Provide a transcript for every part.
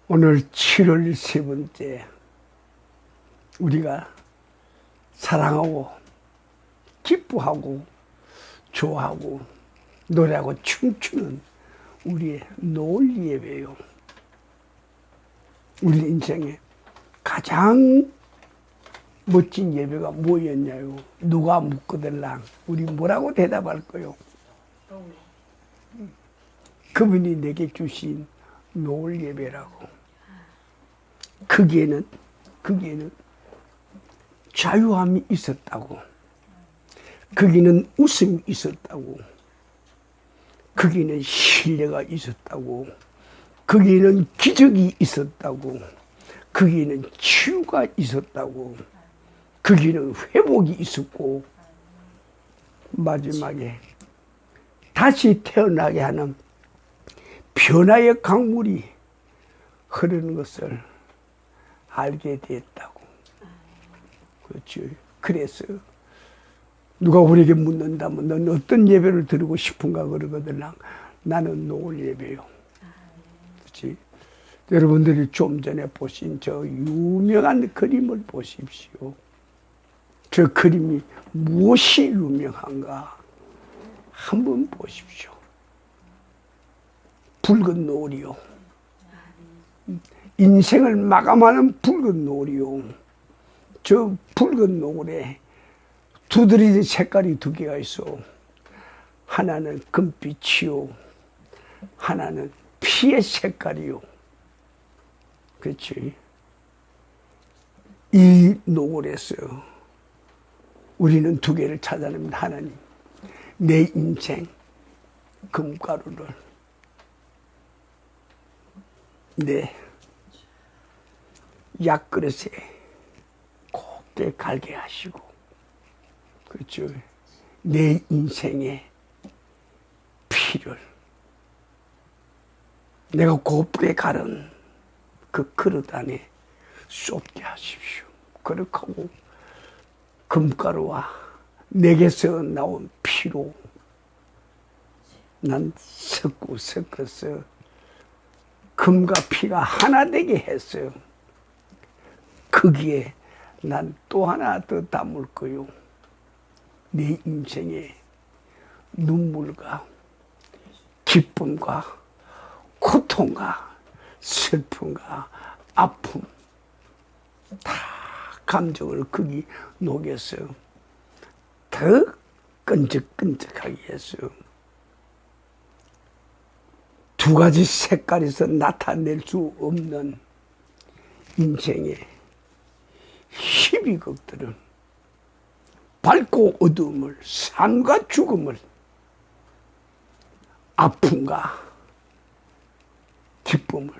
오늘 7월 세 번째 우리가 사랑하고 기뻐하고 좋아하고 노래하고 춤추는 우리의 노을 예배요. 우리 인생에 가장 멋진 예배가 뭐였냐요? 누가 묻거들랑 우리 뭐라고 대답할 거요? 그분이 내게 주신 노을 예배라고. 거기에는 자유함이 있었다고. 거기는 웃음이 있었다고. 거기는 신뢰가 있었다고. 거기에는 기적이 있었다고. 거기에는 치유가 있었다고. 거기는 회복이 있었고, 마지막에 다시 태어나게 하는 변화의 강물이 흐르는 것을 알게 됐다고. 그렇죠. 그래서 누가 우리에게 묻는다면 넌 어떤 예배를 드리고 싶은가 그러거든. 나는 노을 예배요. 그렇지. 여러분들이 좀 전에 보신 저 유명한 그림을 보십시오. 저 그림이 무엇이 유명한가 한번 보십시오. 붉은 노을이요. 인생을 마감하는 붉은 노을이요. 저 붉은 노을에 두드러진 색깔이 두 개가 있어. 하나는 금빛이요. 하나는 피의 색깔이요. 그렇지. 이 노을에서 우리는 두 개를 찾아냅니다. 하나님, 내 인생 금가루를 내 약그릇에 곱게 갈게 하시고, 그렇죠. 내 인생의 피를 내가 곱게 갈은 그 그릇 안에 쏟게 하십시오. 그렇게 하고 금가루와 내게서 나온 피로 난 섞어서 금과 피가 하나 되게 했어요. 거기에 난 또 하나 더 담을 거요. 내 인생의 눈물과 기쁨과 고통과 슬픔과 아픔 다 감정을 거기 녹여서 더 끈적끈적하게 했어요. 두 가지 색깔에서 나타낼 수 없는 인생의 희비극들은 밝고 어두움을, 삶과 죽음을, 아픔과 기쁨을,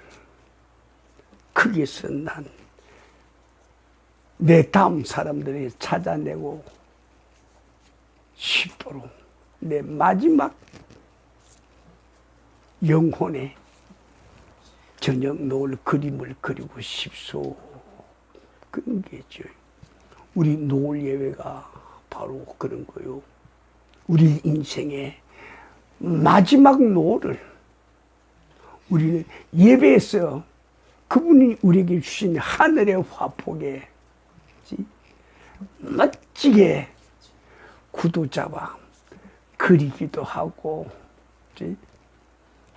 거기서 난 내 다음 사람들이 찾아내고 싶도록 내 마지막 영혼의 저녁 노을 그림을 그리고 싶소. 그런 게죠. 우리 노을 예배가 바로 그런 거요. 우리 인생의 마지막 노을을 우리는 예배에서 그분이 우리에게 주신 하늘의 화폭에 멋지게 구두잡아 그리기도 하고,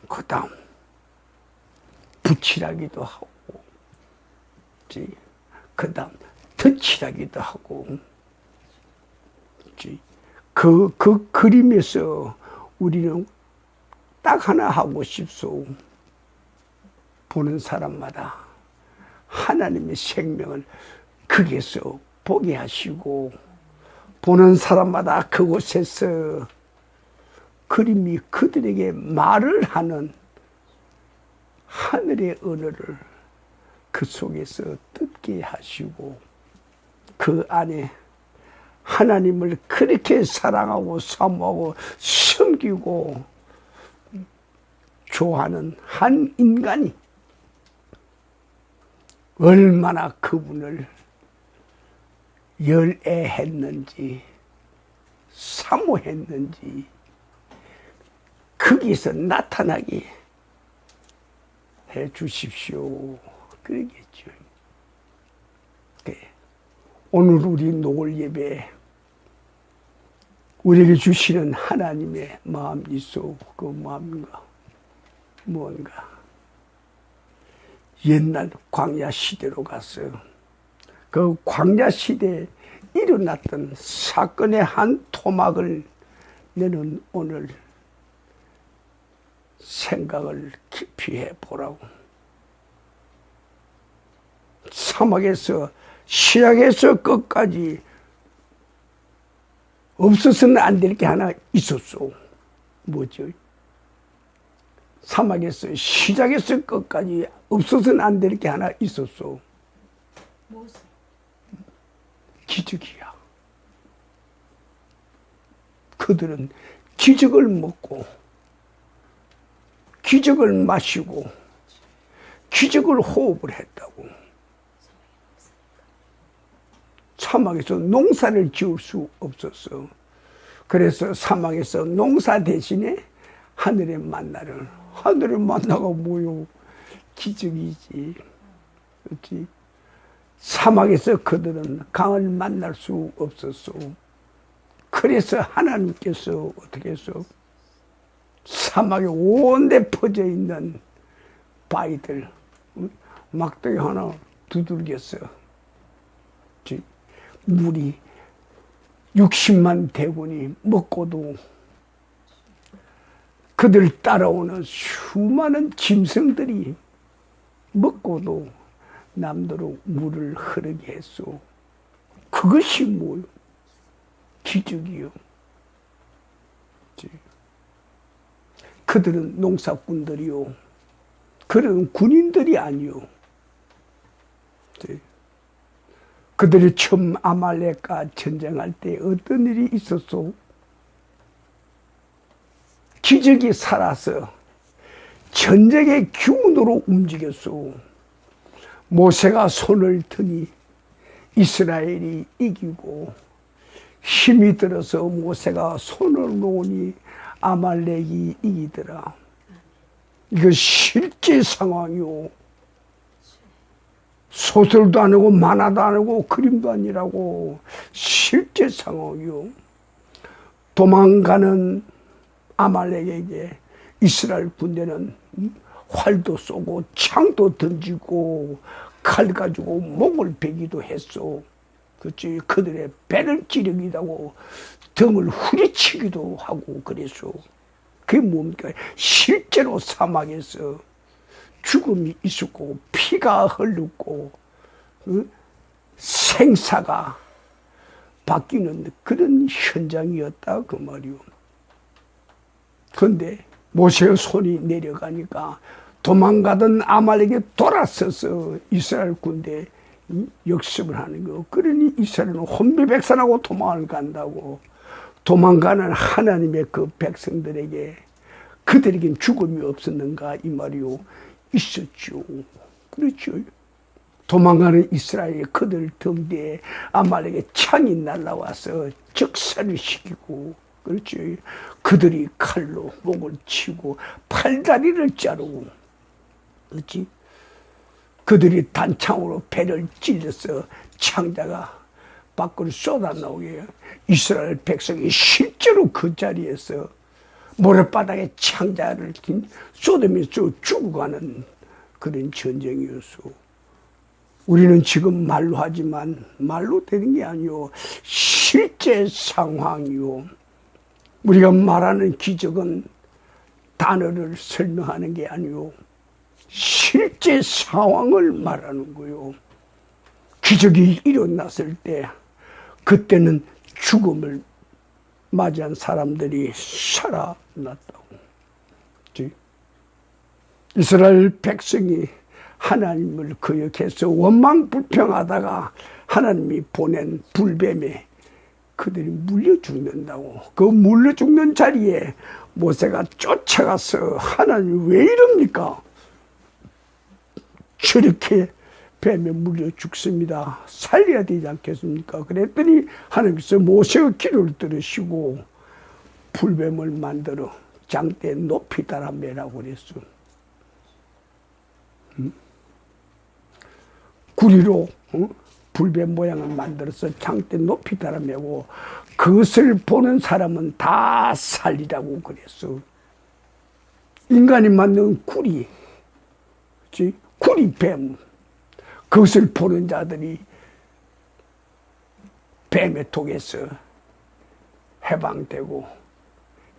그 다음 붙이라기도 하고, 그 다음 덧칠하기도 하고, 그 그림에서 우리는 딱 하나 하고 싶소. 보는 사람마다 하나님의 생명을 거기에서 보게 하시고, 보는 사람마다 그곳에서 그림이 그들에게 말을 하는 하늘의 언어를 그 속에서 듣게 하시고, 그 안에 하나님을 그렇게 사랑하고 사모하고 섬기고 좋아하는 한 인간이 얼마나 그분을 열애했는지 사모했는지 거기서 나타나게 해 주십시오. 그러겠죠. 오늘 우리 노을 예배에 우리에게 주시는 하나님의 마음이 있어. 그 마음인가? 뭔가 옛날 광야 시대로 가서 그 광야 시대에 일어났던 사건의 한 토막을 너는 오늘 생각을 깊이 해보라고. 사막에서 시작해서 끝까지 없어서는 안 될 게 하나 있었어. 뭐죠? 사막에서 시작해서 끝까지 없어서는 안 될 게 하나 있었어. 무엇이? 기적이야. 그들은 기적을 먹고 기적을 마시고 기적을 호흡을 했다고. 사막에서 농사를 지을 수 없었어. 그래서 사막에서 농사 대신에 하늘의 만나를. 하늘의 만나가 뭐요? 기적이지. 그렇지? 사막에서 그들은 강을 만날 수 없었어. 그래서 하나님께서 어떻게 했어? 사막에 온데 퍼져 있는 바위들 막대기 하나 두들겼어. 물이 60만 대군이 먹고도 그들 따라오는 수많은 짐승들이 먹고도 남도록 물을 흐르게 했소. 그것이 뭐요? 기적이요. 그들은 농사꾼들이요. 그들은 군인들이 아니요. 그들이 처음 아말렉과 전쟁할 때 어떤 일이 있었소? 기적이 살아서 전쟁의 기운으로 움직였소. 모세가 손을 드니 이스라엘이 이기고, 힘이 들어서 모세가 손을 놓으니 아말렉이 이기더라. 이거 실제 상황이요. 소설도 아니고 만화도 아니고 그림도 아니라고. 실제 상황이요. 도망가는 아말렉에게 이스라엘 군대는 활도 쏘고 창도 던지고 칼 가지고 목을 베기도 했어. 그렇지. 그들의 배를 찌르기도 등을 후리치기도 하고 그랬어. 그게 뭡니까? 실제로 사막에서 죽음이 있었고 피가 흘렀고 생사가 바뀌는 그런 현장이었다 그 말이요. 그런데 모세의 손이 내려가니까 도망가던 아말렉에 돌아서서 이스라엘 군대 역습을 하는 거. 그러니 이스라엘은 혼비백산하고 도망을 간다고. 도망가는 하나님의 그 백성들에게 그들에겐 죽음이 없었는가 이 말이요. 있었죠. 그렇죠. 도망가는 이스라엘 그들 등 뒤에 아말렉의 창이 날라와서 적살을 시키고, 그렇죠. 그들이 칼로 목을 치고 팔다리를 자르고, 그렇지. 그들이 단창으로 배를 찔러서 창자가 밖으로 쏟아나오게 해요. 이스라엘 백성이 실제로 그 자리에서 모래바닥에 창자를 쏟으면서 죽어가는 그런 전쟁이었어. 우리는 지금 말로 하지만 말로 되는 게 아니요. 실제 상황이요. 우리가 말하는 기적은 단어를 설명하는 게 아니요. 실제 상황을 말하는 거요. 기적이 일어났을 때 그때는 죽음을 맞이한 사람들이 살아났다고. 이스라엘 백성이 하나님을 거역해서 원망불평하다가 하나님이 보낸 불뱀에 그들이 물려 죽는다고. 그 물려 죽는 자리에 모세가 쫓아가서 하나님 왜 이럽니까? 저렇게 뱀에 물려 죽습니다. 살려야 되지 않겠습니까? 그랬더니 하나님께서 모세의 기도를 들으시고 불뱀을 만들어 장대에 높이 달아 매라고 그랬어. 구리로 불배 모양을 만들어서 장대 높이 달아매고 그것을 보는 사람은 다 살리라고 그랬어. 인간이 만든 구리, 그치? 구리뱀, 그것을 보는 자들이 뱀의 독에서 해방되고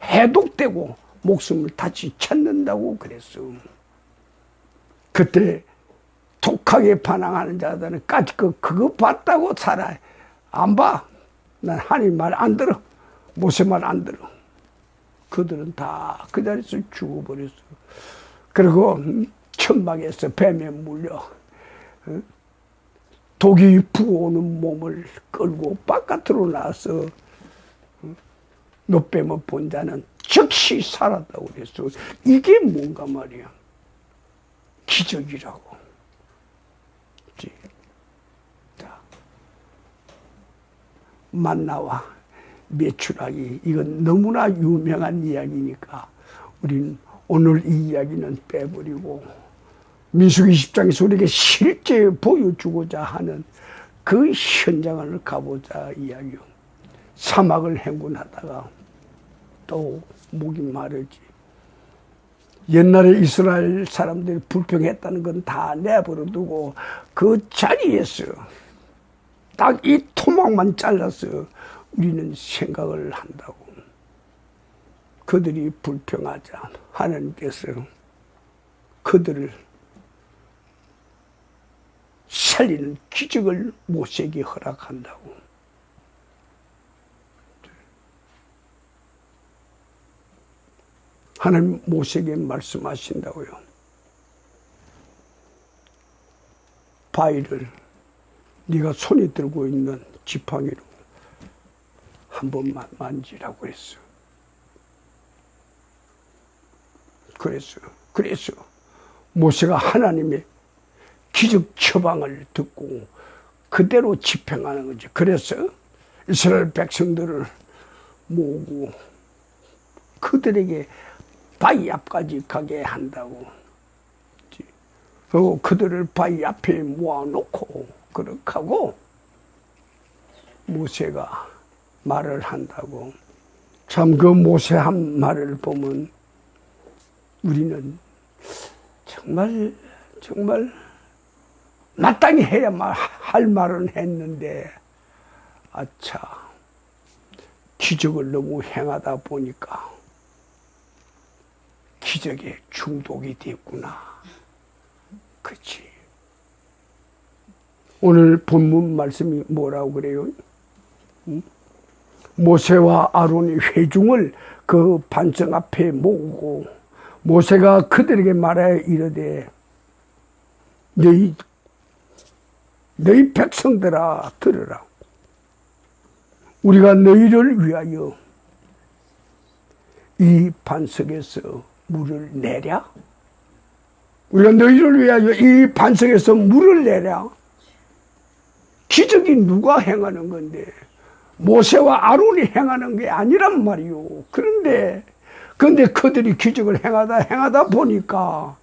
해독되고 목숨을 다시 찾는다고 그랬어. 그때 독하게 반항하는 자들은 까짓 그거 봤다고 살아. 안 봐. 난 하나님 말 안 들어. 모세 말 안 들어. 그들은 다 그 자리에서 죽어버렸어. 그리고 천막에서 뱀에 물려 독이 부어오는 몸을 끌고 바깥으로 나와서 노뱀을 본 자는 즉시 살았다고 그랬어. 이게 뭔가 말이야. 기적이라고. 자, 만나와 메추라기, 이건 너무나 유명한 이야기니까 우리는 오늘 이 이야기는 빼버리고 민수기 20장에서 우리에게 실제 보여주고자 하는 그 현장을 가보자 이야기요. 사막을 행군하다가 또 목이 마르지. 옛날에 이스라엘 사람들이 불평했다는 건 다 내버려두고 그 자리에서 딱 이 토막만 잘라서 우리는 생각을 한다고. 그들이 불평하자 하나님께서 그들을 살리는 기적을 모세에게 허락한다고. 하나님 모세에게 말씀하신다고요. 바위를 네가 손에 들고 있는 지팡이로 한 번만 만지라고 했어. 그래서 모세가 하나님의 기적 처방을 듣고 그대로 집행하는 거지. 그래서 이스라엘 백성들을 모으고 그들에게 바위 앞까지 가게 한다고. 그리고 그들을 바위 앞에 모아놓고 그렇게 하고 모세가 말을 한다고. 참 그 모세 한 말을 보면 우리는 정말 마땅히 해야만 할 말은 했는데 아차 기적을 너무 행하다 보니까 기적에 중독이 됐구나. 그치. 오늘 본문 말씀이 뭐라고 그래요? 모세와 아론이 회중을 그 반석 앞에 모으고 모세가 그들에게 말하여 이르되 너희 백성들아 들으라. 우리가 너희를 위하여 이 반석에서 물을 내랴? 우리가 너희를 위하여 이 반석에서 물을 내랴? 기적이 누가 행하는 건데 모세와 아론이 행하는 게 아니란 말이요. 그런데 그들이 기적을 행하다 보니까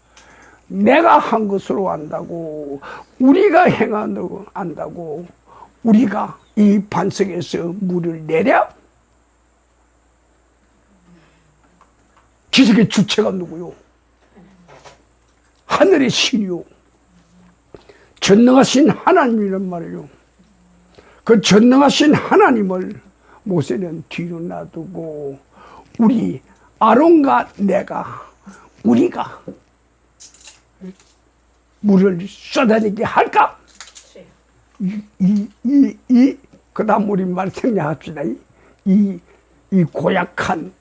내가 한 것으로 안다고, 우리가 행한다고 안다고, 우리가 이 반석에서 물을 내랴? 기적의 주체가 누구요? 하늘의 신이요. 전능하신 하나님이란 말이요. 그 전능하신 하나님을 모세는 뒤로 놔두고 우리 아론과 우리가 물을 쏟아내게 할까? 그 다음 우리 말 생략합시다. 이 고약한,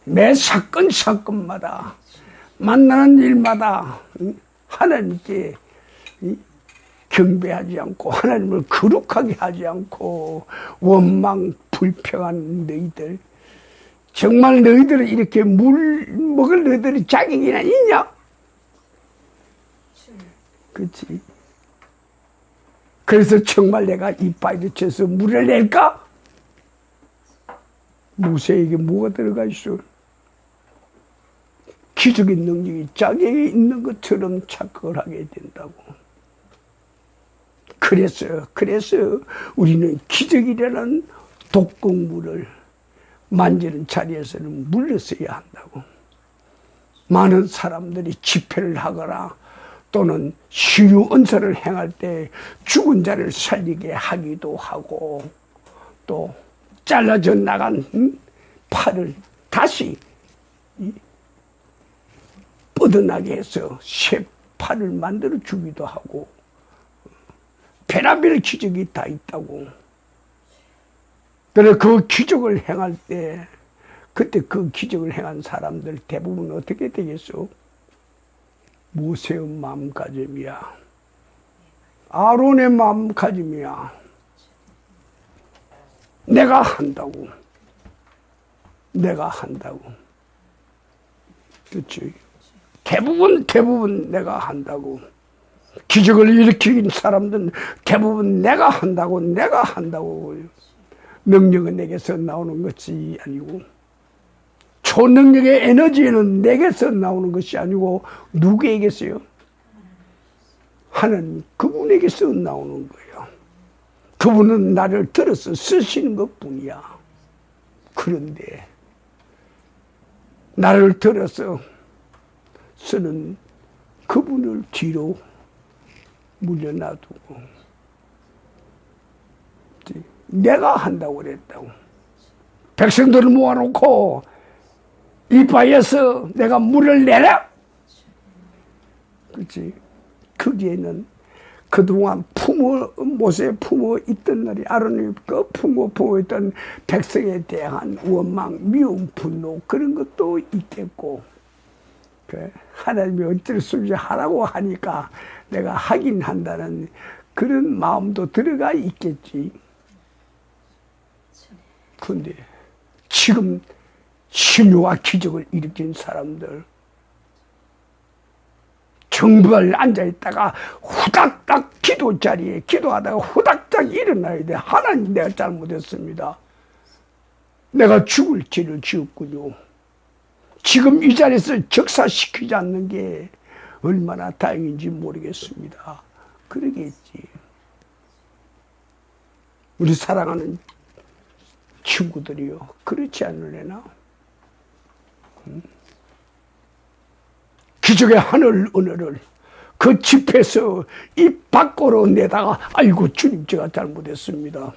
매 사건마다, 만나는 일마다 하나님께 경배하지 않고, 하나님을 거룩하게 하지 않고, 원망, 불평한 너희들, 정말 너희들은 이렇게 물 먹을 너희들이 자격이나 있냐? 그렇지. 그래서 정말 내가 이 바위를 쳐서 물을 낼까? 모세에게 뭐가 들어가 있어? 기적의 능력이 자기에게 있는 것처럼 착각을 하게 된다고. 그래서 우리는 기적이라는 독극물을 만지는 자리에서는 물러서야 한다고. 많은 사람들이 집회를 하거나 또는 신유 은사를 행할 때 죽은 자를 살리게 하기도 하고, 또 잘라져 나간 팔을 다시 뻗어나게 해서 새 팔을 만들어 주기도 하고, 별의별 기적이 다 있다고. 그래서 그 기적을 행할 때, 그때 그 기적을 행한 사람들 대부분 어떻게 되겠어? 모세의 마음가짐이야. 아론의 마음가짐이야. 내가 한다고. 그렇지? 대부분 내가 한다고. 기적을 일으킨 사람들은 대부분 내가 한다고. 능력은 내게서 나오는 것이 아니고, 초능력의 에너지는 내게서 나오는 것이 아니고 누구에게서요? 하나님, 그분에게서 나오는 거예요. 그분은 나를 들어서 쓰시는 것뿐이야. 그런데 나를 들어서 쓰는 그분을 뒤로 물려놔두고 내가 한다고 그랬다고. 백성들을 모아놓고 이바에서 내가 물을 내라. 그렇지? 거기에는 그동안 모세 품어 있던 날이 아론이 그 품어 있던 백성에 대한 원망, 미움, 분노 그런 것도 있겠고, 하나님이 어쩔 수 없이 하라고 하니까 내가 하긴 한다는 그런 마음도 들어가 있겠지. 그런데 지금 신유와 기적을 일으킨 사람들, 정부를 앉아있다가 후닥닥 기도 자리에 기도하다가 후닥닥 일어나야 돼. 하나님, 내가 잘못했습니다. 내가 죽을 죄를 지었군요. 지금 이 자리에서 적사시키지 않는 게 얼마나 다행인지 모르겠습니다. 그러겠지. 우리 사랑하는 친구들이요, 그렇지 않으려나? 기적의 하늘 은혜를 그 집에서 입 밖으로 내다가, 아이고 주님 제가 잘못했습니다.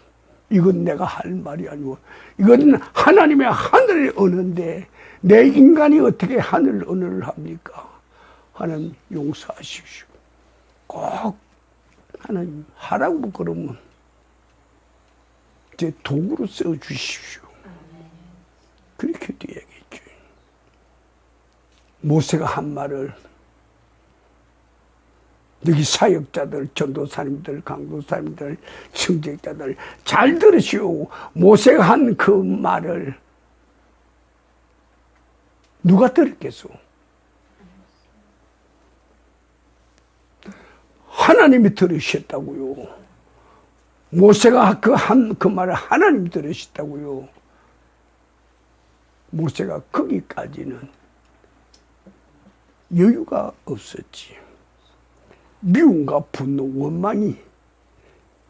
이건 내가 할 말이 아니고 이건 하나님의 하늘의 은혜인데 내 인간이 어떻게 하늘 은혜를 합니까? 하나님 용서하십시오. 꼭 하나님 하라고 그러면 제 도구로 써주십시오. 그렇게 돼야겠죠. 모세가 한 말을 여기 사역자들, 전도사님들, 강도사님들, 청직자들 잘 들으시오. 모세가 한 그 말을 누가 들었겠소? 하나님이 들으셨다고요. 모세가 그 말을 하나님이 들으셨다고요. 모세가 거기까지는 여유가 없었지. 미움과 분노, 원망이,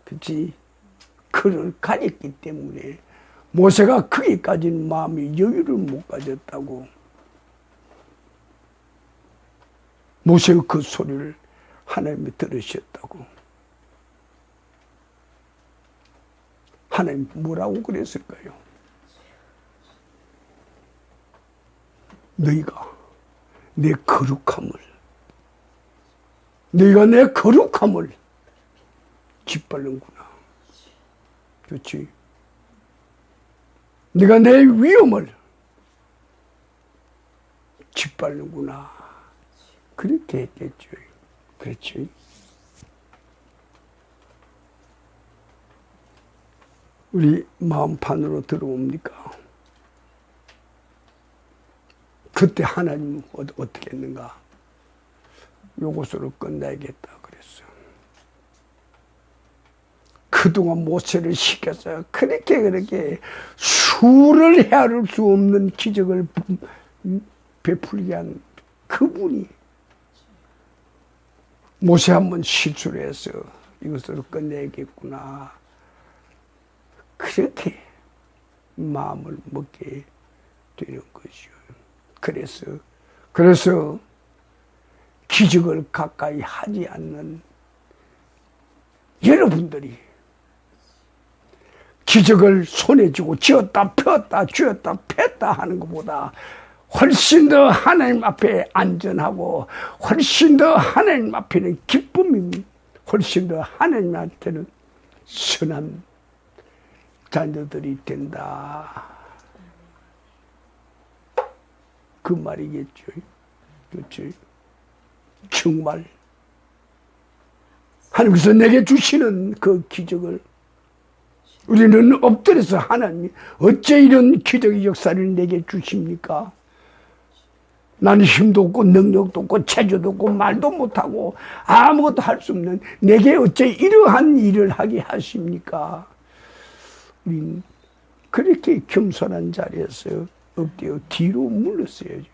그치? 그를 가졌기 때문에 모세가 거기까지는 마음이 여유를 못 가졌다고. 모세의 그 소리를 하나님이 들으셨다고. 하나님 뭐라고 그랬을까요? 너희가 내 거룩함을, 너희가 내 거룩함을 짓밟는구나. 그렇지? 네가 내 위엄을 짓밟는구나. 그렇게 했겠죠. 그렇지? 우리 마음판으로 들어옵니까? 그때 하나님은 어떻게 했는가? 요것으로 끝나야겠다 그랬어. 그동안 모세를 시켜서 그렇게 수를 헤아릴 수 없는 기적을 베풀게 한 그분이 모세 한번 실수를 해서 이것으로 끝내겠구나. 그렇게 마음을 먹게 되는 것이요. 그래서 기적을 가까이 하지 않는 여러분들이 기적을 손에 쥐고 쥐었다 폈다 쥐었다 폈다 하는 것보다 훨씬 더 하나님 앞에 안전하고 훨씬 더 하나님 앞에는 기쁨이 훨씬 더 하나님한테는 선한 자녀들이 된다. 그 말이겠죠. 그렇죠. 정말 하나님께서 내게 주시는 그 기적을 우리는 엎드려서 하나님 어째 이런 기적의 역사를 내게 주십니까? 나는 힘도 없고 능력도 없고 체조도 없고 말도 못하고 아무것도 할 수 없는 내게 어째 이러한 일을 하게 하십니까? 우린 그렇게 겸손한 자리에서 엎드려 뒤로 물렀어야죠.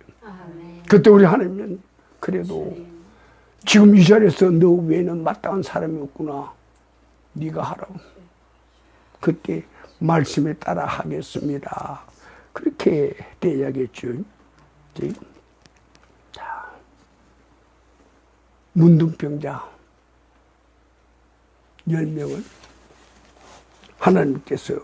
그때 우리 하나님은 그래도 지금 이 자리에서 너 외에는 마땅한 사람이 없구나. 네가 하라고. 그때 말씀에 따라 하겠습니다. 그렇게 돼야겠죠. 자, 문둥병자 10명을 하나님께서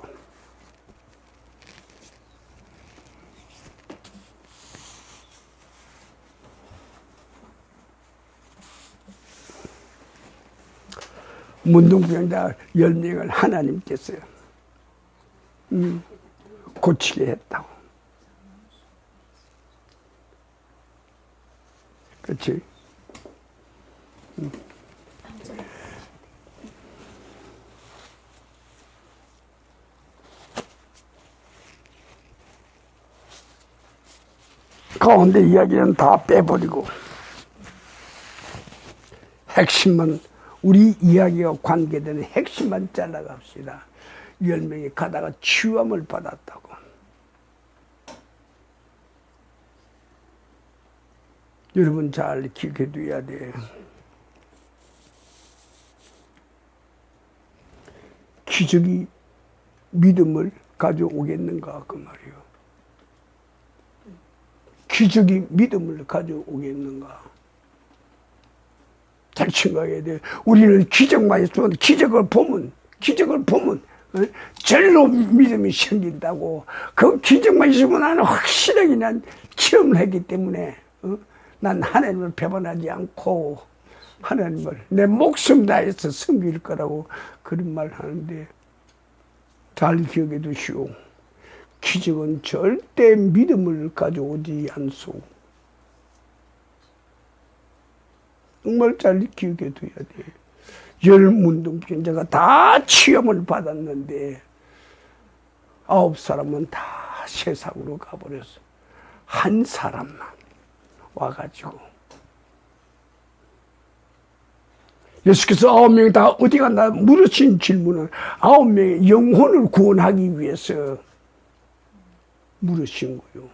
문둥병자 10명을 하나님께서 고치게 했다고. 그렇지? 가운데 이야기는 다 빼버리고 핵심만 우리 이야기와 관계되는 핵심만 잘라갑시다. 10명이 가다가 치유함을 받았다고. 여러분 잘 기억해둬야 돼. 기적이 믿음을 가져오겠는가 그 말이요. 기적이 믿음을 가져오겠는가. 잘 생각해야 돼. 우리는 기적만 있으면 기적을 보면 절로 믿음이 생긴다고. 그 기적만 있으면 나는 확실하게 그냥 체험을 했기 때문에 난 하나님을 배반하지 않고 하나님을 내 목숨 다해서 섬길 거라고 그런 말 하는데 잘 기억해 두시오. 기적은 절대 믿음을 가져오지 않소. 정말 잘 기억해 둬야 돼. 10문둥병자가 다 치유함을 받았는데 9사람은 다 세상으로 가버렸어. 한 사람만 와가지고 예수께서 9명이 다 어디 간다 물으신 질문은 9명의 영혼을 구원하기 위해서 물으신 거요.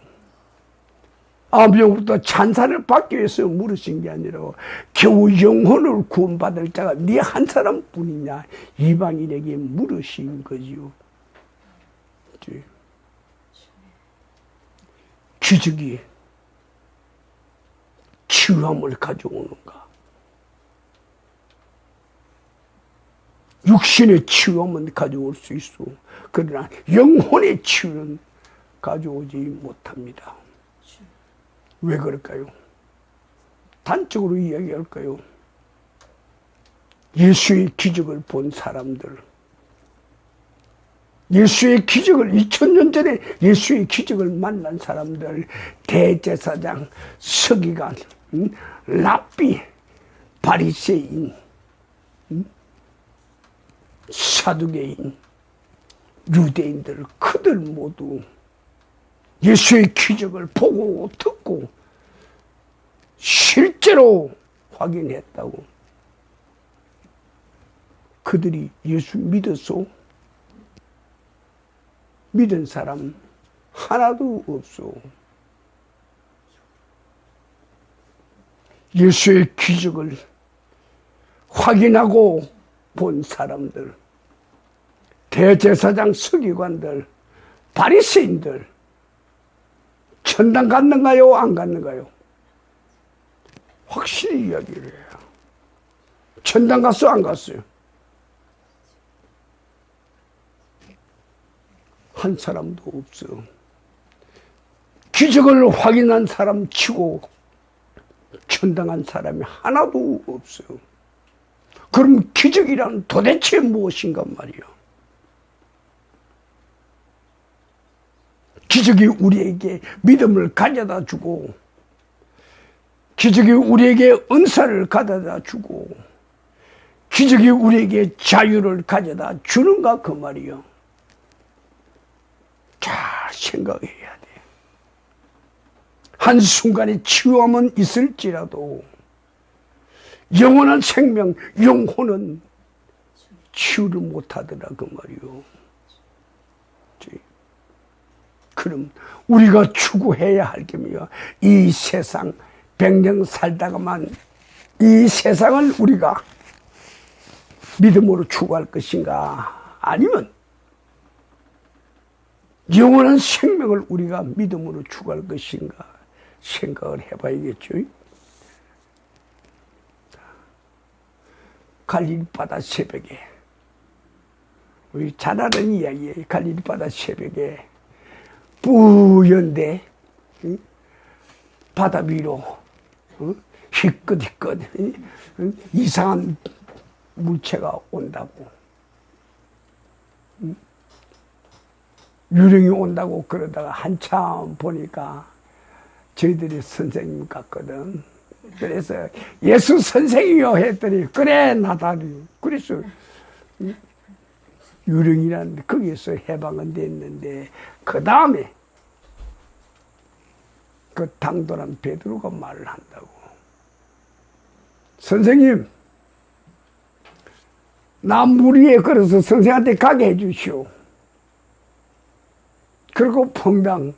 9명부터 찬사를 받기 위해서 물으신 게 아니라 겨우 영혼을 구원받을 자가 네 한 사람뿐이냐 이방인에게 물으신 거지요. 기적이 치유함을 가져오는가? 육신의 치유함은 가져올 수 있어. 그러나 영혼의 치유는 가져오지 못합니다. 왜 그럴까요? 단적으로 이야기할까요? 예수의 기적을 본 사람들, 예수의 기적을 2000년 전에 예수의 기적을 만난 사람들, 대제사장, 서기관, 랍비, 바리새인, 사두개인, 유대인들 그들 모두 예수의 기적을 보고 듣고 실제로 확인했다고. 그들이 예수 믿었어? 믿은 사람 하나도 없어. 예수의 기적을 확인하고 본 사람들, 대제사장 서기관들, 바리새인들 천당 갔는가요? 안 갔는가요? 확실히 이야기를 해요. 천당 갔어? 안 갔어요? 한 사람도 없어. 기적을 확인한 사람 치고 천당한 사람이 하나도 없어요. 그럼 기적이란 도대체 무엇인가 말이야. 기적이 우리에게 믿음을 가져다 주고, 기적이 우리에게 은사를 가져다 주고, 기적이 우리에게 자유를 가져다 주는가 그 말이야. 잘 생각해야 돼. 한순간의 치유함은 있을지라도 영원한 생명, 영혼은 치유를 못하더라 그 말이요. 그럼 우리가 추구해야 할 게 뭐야? 이 세상 100년 살다가만 이 세상을 우리가 믿음으로 추구할 것인가? 아니면 영원한 생명을 우리가 믿음으로 추구할 것인가? 생각을 해봐야겠죠. 갈릴리 바다 새벽에, 우리 잘 아는 이야기예요. 갈릴리 바다 새벽에 뿌연데 바다 위로 희끗희끗 이상한 물체가 온다고, 유령이 온다고 그러다가 한참 보니까 저희들이 선생님 같거든. 그래서 예수 선생이요 했더니 그래 나다. 그래서 유령이라는데 거기에서 해방은 됐는데, 그 다음에 그 당돌한 베드로가 말을 한다고. 선생님, 나 물 위에 걸어서 선생한테 가게 해주시오. 그리고 펑당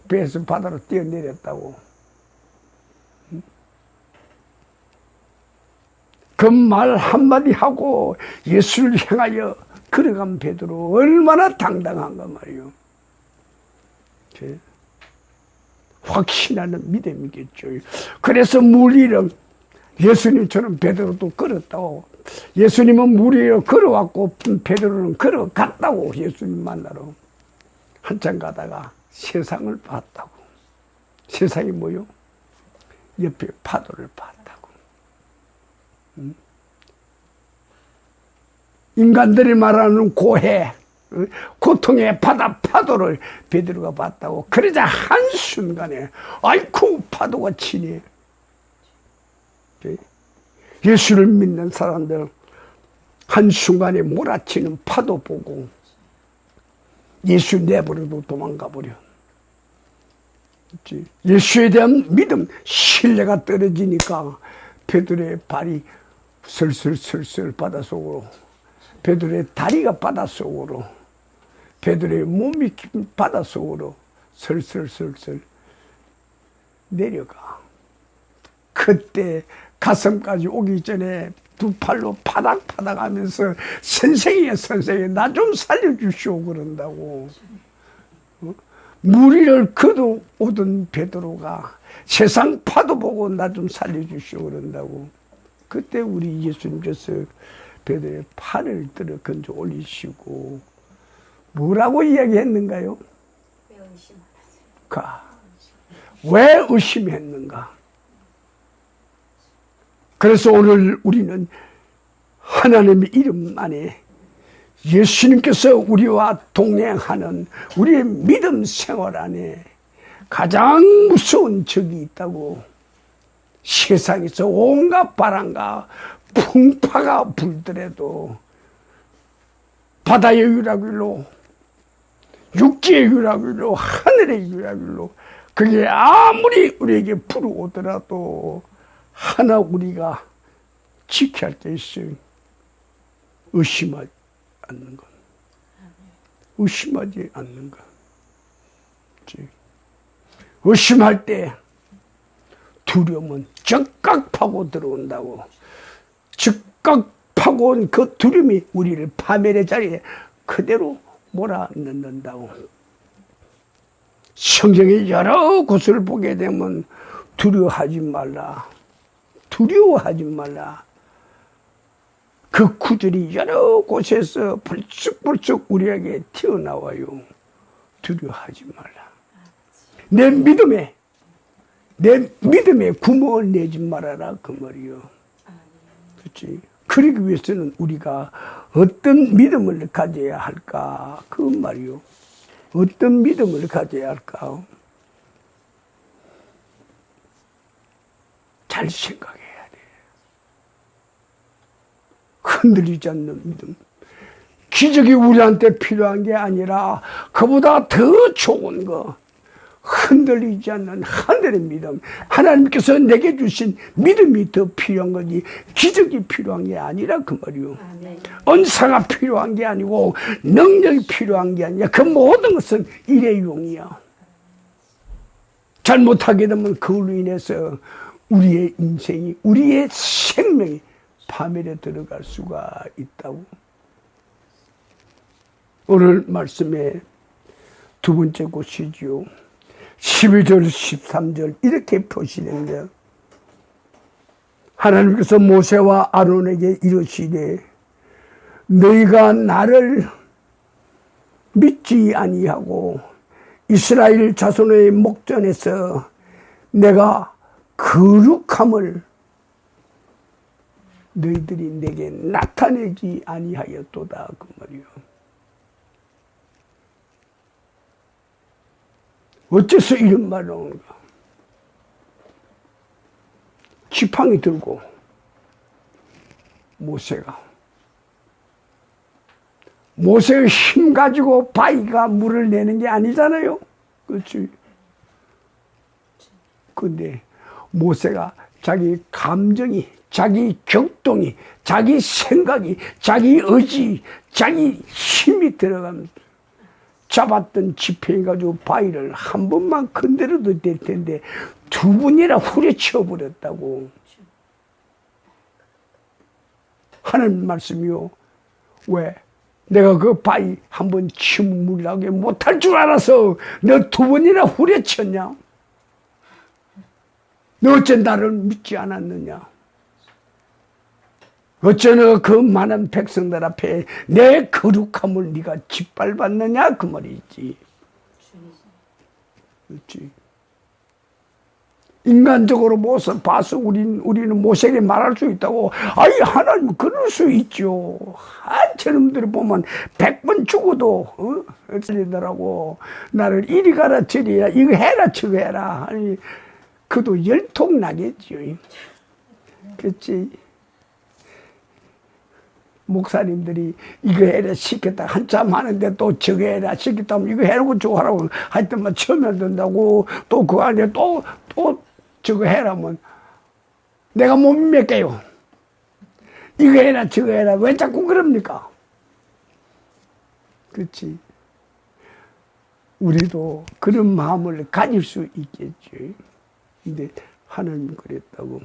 배에서 바다로 뛰어내렸다고. 그 말 한마디 하고 예수를 향하여 걸어간 베드로 얼마나 당당한가 말이요. 확신하는 믿음이겠죠. 그래서 물 위를 예수님처럼 베드로도 걸었다고. 예수님은 물 위로 걸어왔고 베드로는 걸어갔다고. 예수님 만나러 한참 가다가 세상을 봤다고. 세상이 뭐요? 옆에 파도를 봤다고. 인간들이 말하는 고해, 고통의 바다 파도를 베드로가 봤다고. 그러자 한순간에 아이쿠 파도가 치네. 예수를 믿는 사람들 한순간에 몰아치는 파도 보고 예수 내버려도 도망가 버려. 예수에 대한 믿음, 신뢰가 떨어지니까 베드로의 발이 슬슬슬슬 바닷속으로, 베드로의 다리가 바닷속으로, 베드로의 몸이 바닷속으로 슬슬슬슬 내려가. 그때 가슴까지 오기 전에 두 팔로 파닥파닥 하면서 선생이야 선생님 나 좀 살려주시오 그런다고. 물 위를 걷어오던 베드로가 세상 파도 보고 나 좀 살려주시오 그런다고. 그때 우리 예수님께서 베드로의 팔을 들어 건져 올리시고 뭐라고 이야기했는가요? 왜 의심했는가? 그래서 오늘 우리는 하나님의 이름 안에 예수님께서 우리와 동행하는 우리의 믿음 생활 안에 가장 무서운 적이 있다고. 세상에서 온갖 바람과 풍파가 불더라도 바다의 유라길로, 육지의 유라길로, 하늘의 유라길로 그게 아무리 우리에게 불어오더라도 하나 우리가 지켜야 할 게 있어요. 의심하지 않는 것. 의심하지 않는 것. 의심할 때 두려움은 적극 즉각 파고 들어온다고. 즉각 파고 온 그 두려움이 우리를 파멸의 자리에 그대로 몰아넣는다고. 성경의 여러 곳을 보게 되면 두려워하지 말라. 두려워하지 말라. 그 구절이 여러 곳에서 불쑥불쑥 우리에게 튀어나와요. 두려워하지 말라. 내 믿음에 구멍을 내지 말아라 그 말이요. 그렇지. 그러기 위해서는 우리가 어떤 믿음을 가져야 할까 그 말이요. 어떤 믿음을 가져야 할까? 잘 생각해야 돼. 흔들리지 않는 믿음. 기적이 우리한테 필요한 게 아니라 그보다 더 좋은 거. 흔들리지 않는 하늘의 믿음. 하나님께서 내게 주신 믿음이 더 필요한 거지 기적이 필요한 게 아니라 그 말이요. 은사가 필요한 게 아니고 능력이 필요한 게 아니야. 그 모든 것은 일회용이야. 잘못하게 되면 그걸로 인해서 우리의 인생이, 우리의 생명이 파멸에 들어갈 수가 있다고. 오늘 말씀의 두 번째 곳이지요. 12절 13절 이렇게 표시되는데, 하나님께서 모세와 아론에게 이르시되 너희가 나를 믿지 아니하고 이스라엘 자손의 목전에서 내가 거룩함을 너희들이 내게 나타내지 아니하였도다 그 말이요. 어째서 이런 말을 하는가? 지팡이 들고 모세가 힘 가지고 바위가 물을 내는 게 아니잖아요. 그렇지? 근데 모세가 자기 감정이, 자기 격동이, 자기 생각이, 자기 의지, 자기 힘이 들어가면서 잡았던 지팡이 가지고 바위를 한 번만 건드려도 될 텐데 두 번이나 후려쳐 버렸다고. 하나님 말씀이요. 왜? 내가 그 바위 한 번 침몰하게 못할 줄 알아서 너 두 번이나 후려쳤냐? 너 어째 나를 믿지 않았느냐? 어째 너 그 많은 백성들 앞에 내 거룩함을 네가 짓밟았느냐 그 말이지. 그렇지. 인간적으로 봐서 우리는 모세에게 말할 수 있다고. 아니 하나님 그럴 수 있죠. 저놈들을 보면 100번 죽어도 어쩌리더라고. 나를 이리 가라 저리야 이거 해라 저거 해라. 아니 그도 열통 나겠죠. 그렇지. 목사님들이 이거 해라 시켰다 한참 하는데 또 저거 해라 시켰다 하면 이거 해라고 저거 하라고 하여튼 막 처음에 든다고 또 그 안에 또 저거 해라면 내가 못 믿게요. 이거 해라 저거 해라 왜 자꾸 그럽니까? 그렇지. 우리도 그런 마음을 가질 수 있겠지. 근데 하나님은 그랬다고.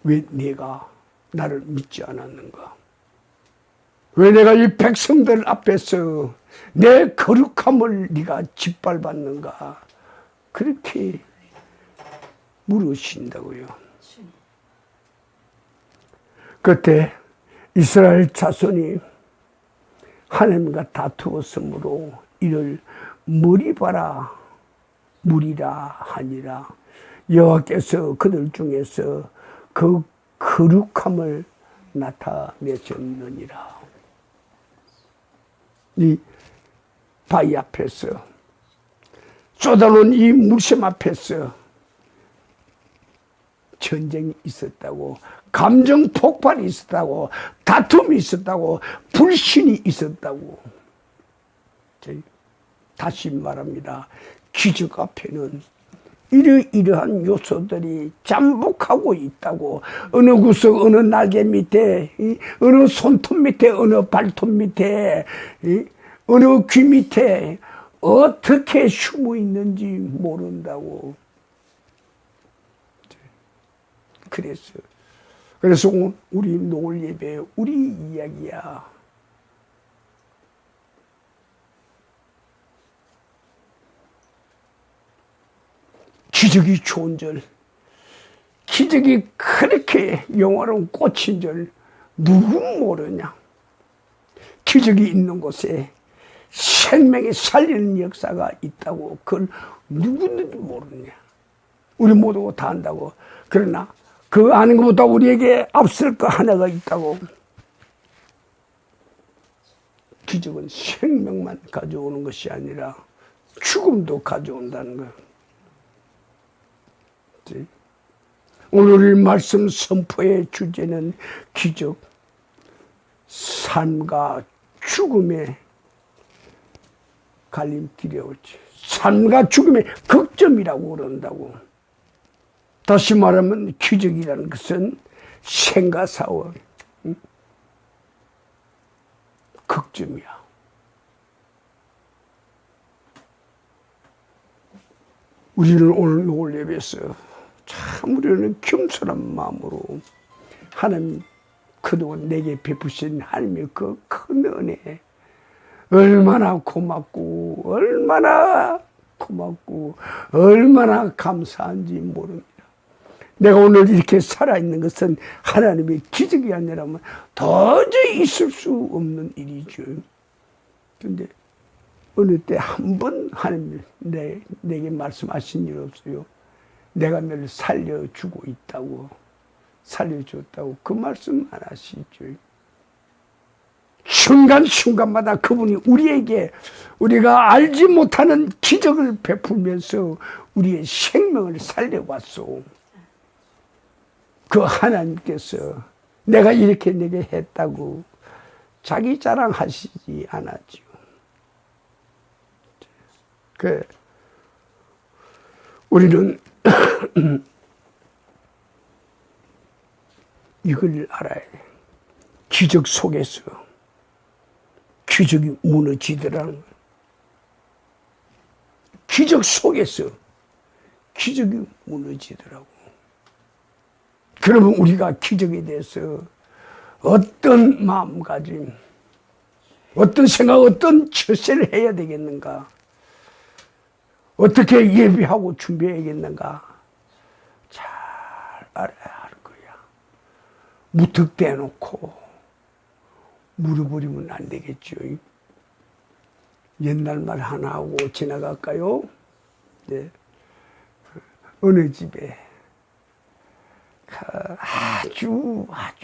왜 내가 나를 믿지 않았는가? 왜 내가 이 백성들 앞에서 내 거룩함을 네가 짓밟았는가? 그렇게 물으신다고요. 그때 이스라엘 자손이 하나님과 다투었으므로 이를 물이 봐라 물이라 하니라. 여호와께서 그들 중에서 그 거룩함을 나타내셨느니라. 이 바위 앞에서 쏟아놓은 이 물샘 앞에서 전쟁이 있었다고, 감정 폭발이 있었다고, 다툼이 있었다고, 불신이 있었다고. 다시 말합니다. 기적 앞에는 이러이러한 요소들이 잠복하고 있다고. 어느 구석, 어느 날개 밑에, 어느 손톱 밑에, 어느 발톱 밑에, 어느 귀 밑에 어떻게 숨어 있는지 모른다고. 그랬어. 그래서 우리 노을 예배 우리 이야기야. 기적이 좋은 줄, 기적이 그렇게 영화로운 꽃인 줄 누구 모르냐. 기적이 있는 곳에 생명이 살리는 역사가 있다고 그걸 누구든지 모르냐. 우리 모두 다 안다고. 그러나 그 아는 것보다 우리에게 앞설 거 하나가 있다고. 기적은 생명만 가져오는 것이 아니라 죽음도 가져온다는 거. 오늘 말씀 선포의 주제는 기적, 삶과 죽음의 갈림길이었지. 삶과 죽음의 극점이라고 그런다고. 다시 말하면 기적이라는 것은 생과 사와 극점이야. 우리는 오늘 노을 예배에서 참 우리는 겸손한 마음으로 하나님 그동안 내게 베푸신 하나님의 그 큰 은혜 얼마나 고맙고 얼마나 고맙고 얼마나 감사한지 모릅니다. 내가 오늘 이렇게 살아있는 것은 하나님의 기적이 아니라면 도저히 있을 수 없는 일이죠. 그런데 어느 때 한 번 하나님 내게 말씀하신 일 없어요. 내가 너를 살려주고 있다고, 살려줬다고 그 말씀 안 하시죠. 순간순간마다 그분이 우리에게 우리가 알지 못하는 기적을 베풀면서 우리의 생명을 살려왔소. 그 하나님께서 내가 이렇게 내게 했다고 자기 자랑하시지 않았죠. 우리는 이걸 알아야 돼. 기적 속에서 기적이 무너지더라는 거예요. 기적 속에서 기적이 무너지더라고. 그러면 우리가 기적에 대해서 어떤 마음가짐, 어떤 생각, 어떤 처세를 해야 되겠는가? 어떻게 예비하고 준비해야겠는가? 잘 알아야 할 거야. 무턱대놓고 물어버리면 안 되겠죠. 옛날 말 하나 하고 지나갈까요? 네. 어느 집에 아주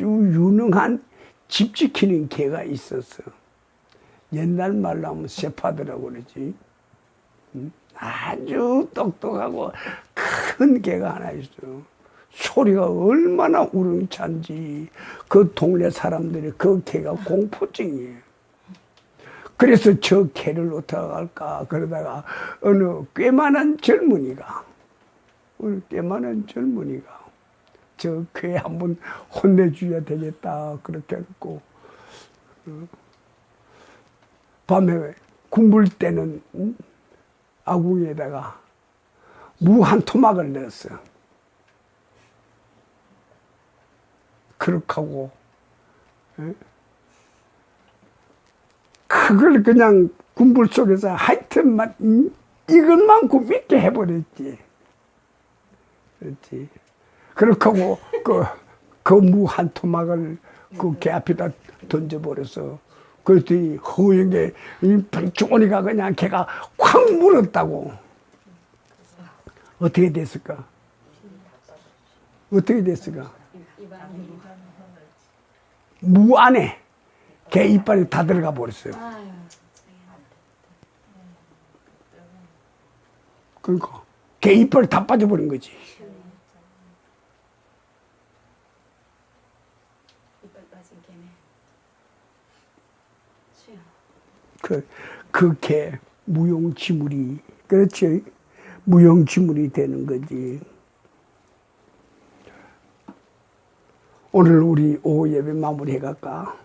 유능한 집 지키는 개가 있었어. 옛날 말로 하면 세파드라고 그러지. 아주 똑똑하고 큰 개가 하나 있어. 소리가 얼마나 우렁찬지 그 동네 사람들이 그 개가 공포증이에요. 그래서 저 개를 어떻게 할까 그러다가 어느 꽤만한 젊은이가 저 개 한번 혼내줘야 되겠다 그렇게 했고, 밤에 굶을 때는 아궁이에다가 무 한 토막을 넣었어. 그렇게 하고 그걸 그냥 군불 속에서 하여튼 이것만큼 믿게 해버렸지. 그렇지. 그렇게 하고 그 무 한 토막을 그 개 앞에다 던져버려서 그랬더니 허영에 주머니가 그냥 걔가 확 물었다고. 어떻게 됐을까? 어떻게 됐을까? 무 안에 개 이빨이 다 들어가 버렸어요. 그러니까 개 이빨이 다 빠져버린 거지. 그 개 무용지물이, 그렇지, 무용지물이 되는 거지. 오늘 우리 오후 예배 마무리해갈까?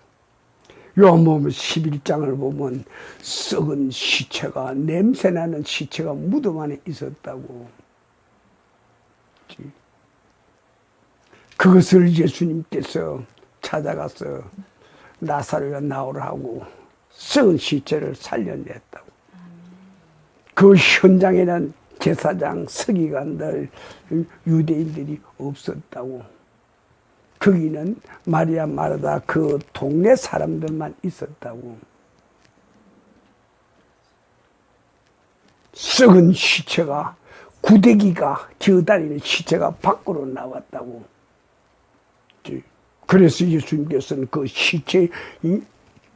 요한복음 11장을 보면 썩은 시체가, 냄새나는 시체가 무덤 안에 있었다고. 그것을 예수님께서 찾아가서 나사로가 나오라고 썩은 시체를 살려냈다고. 그 현장에는 제사장, 서기관들, 유대인들이 없었다고. 거기는 마리아 마르다 그 동네 사람들만 있었다고. 썩은 시체가, 구데기가 기어다니는 시체가 밖으로 나왔다고. 그래서 예수님께서는 그 시체에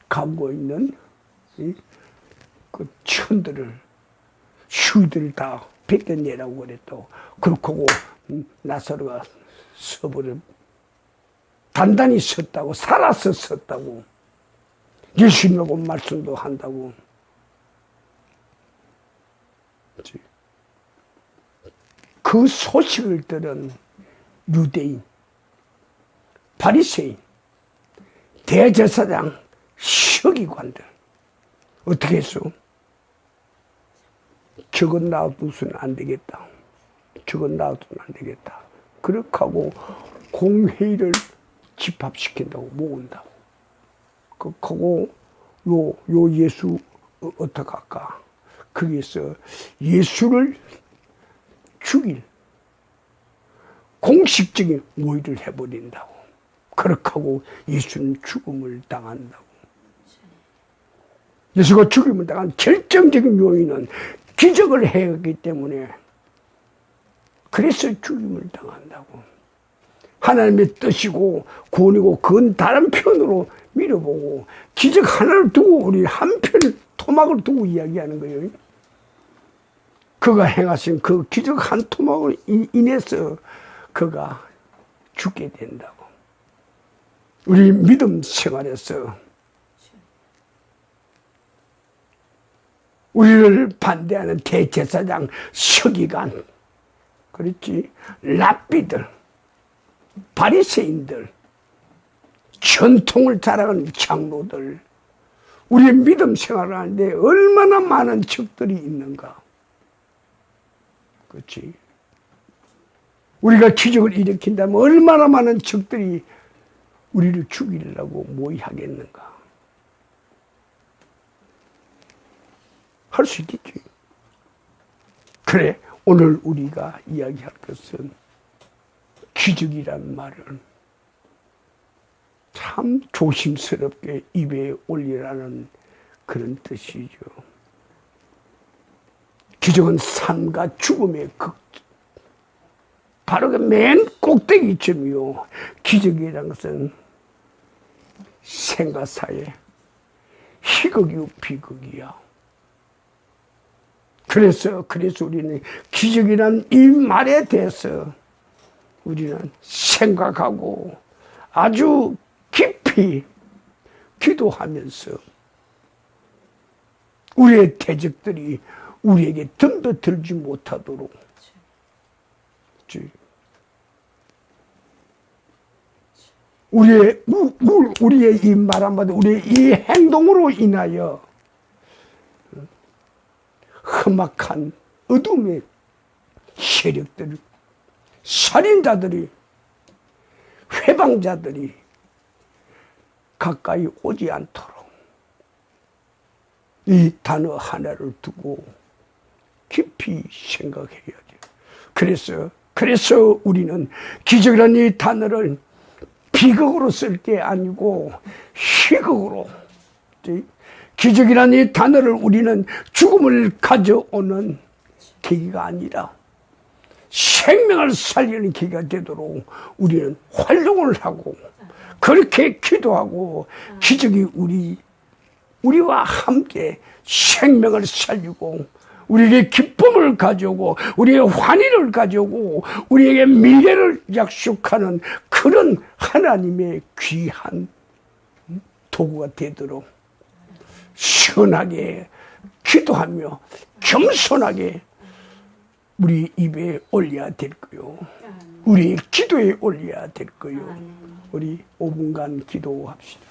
감고 있는 그 천들을, 휴들을 다 뱉어내라고 그랬다고. 그렇게 하고 나사로가 서버려 단단히 섰다고, 살아서 섰다고. 예수님하고 말씀도 한다고. 그 소식을 들은 유대인, 바리새인, 대제사장, 서기관들 어떻게 했어? 저건 놔두서는 안 되겠다. 저건 놔두면 안 되겠다. 그렇게 하고 공회의를 집합시킨다고, 모은다고. 그하고 요 예수 어떡할까? 거기에서 예수를 죽일 공식적인 모의를 해버린다고. 그렇게 하고 예수는 죽음을 당한다고. 예수가 죽음을 당한 결정적인 요인은 기적을 했기 때문에, 그래서 죽임을 당한다고. 하나님의 뜻이고 구원이고 그건 다른 편으로 밀어보고, 기적 하나를 두고 우리 한편 토막을 두고 이야기하는 거예요. 그가 행하신 그 기적 한 토막으로 인해서 그가 죽게 된다고. 우리 믿음 생활에서 우리를 반대하는 대제사장, 서기관, 그렇지, 랍비들, 바리새인들, 전통을 자랑하는 장로들, 우리의 믿음 생활을 하는데 얼마나 많은 적들이 있는가. 그렇지. 우리가 기적을 일으킨다면 얼마나 많은 적들이 우리를 죽이려고 모의하겠는가. 할 수 있겠지. 그래, 오늘 우리가 이야기할 것은 기적이란 말은 참 조심스럽게 입에 올리라는 그런 뜻이죠. 기적은 삶과 죽음의 극, 바로 그 맨 꼭대기쯤이요. 기적이라는 것은 생과 사의 희극이요 비극이야. 그래서 우리는 기적이란 이 말에 대해서 우리는 생각하고 아주 깊이 기도하면서 우리의 대적들이 우리에게 덤벼들지 못하도록, 우리의 이 말 한마디, 우리의 이 행동으로 인하여 험악한 어둠의 세력들, 살인자들이, 회방자들이 가까이 오지 않도록 이 단어 하나를 두고 깊이 생각해야 돼요. 그래서 우리는 기적이라는 이 단어를 비극으로 쓸 게 아니고 희극으로, 기적이라는 이 단어를 우리는 죽음을 가져오는 계기가 아니라 생명을 살리는 계기가 되도록 우리는 활동을 하고, 그렇게 기도하고, 기적이 우리와 함께 생명을 살리고 우리에게 기쁨을 가져오고 우리의 환희를 가져오고 우리에게 미래를 약속하는 그런 하나님의 귀한 도구가 되도록 시원하게 기도하며 겸손하게 우리 입에 올려야 될 거요. 우리 기도에 올려야 될 거요. 우리 5분간 기도합시다.